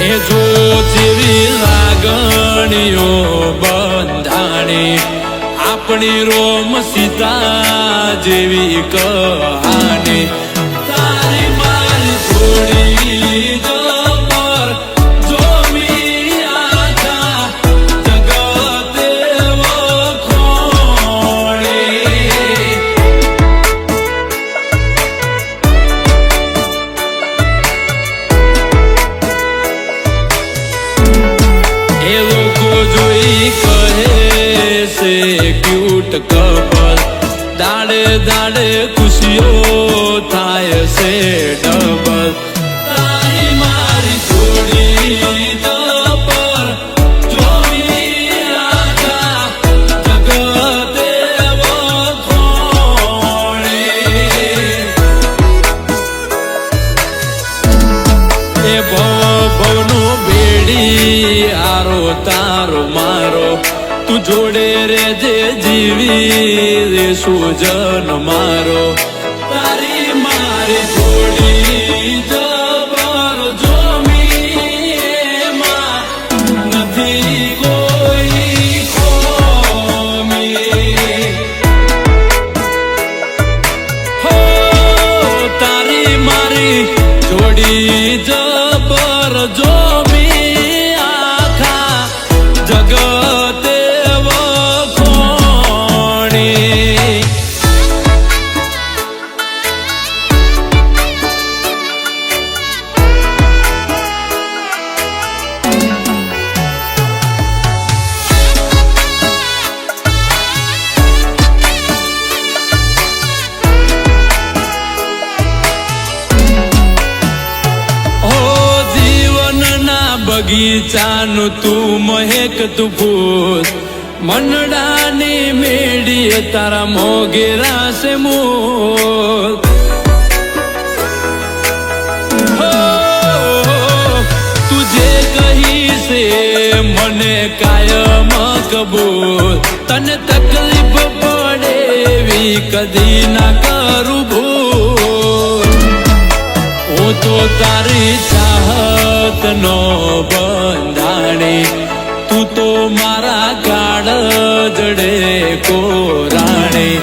એ જો જેવી લાગણીઓ બંધાણી આપણી રોમ સીતા જેવી કહાની તારી મારી થોડી જબર જોમી આખા જગતે વખોણી એ લોકો જોઈ કહે છે ક્યુટ કપલ દાડે દાડે ખુશીઓ થાય છે ડબલ તારી મારી જોડી જબર જોઈ આખા જગતે વખોણી એ ભવનો બેડી આરો તારો મારો તું જોડે રેજે જીવી રે સુજન મારો તારી મારી જોડી જબર જોમી એમાં નથી કોઈ ખોમી હો તારી મારી જોડી જબર જોમી આખા જગતે વખોણી બગીચાનું તું મહેક તું ફૂલ મનડાની મેડી તારા મોગેરા સે મૂલ તુજે કહી છે મને કાયમ કબૂલ તને તકલીફ પડે એવી કદી ના કરું ભૂલ હું તો તારી ચાહત નો બંધાણી તું તો મારા કાળ જડે કોરાણી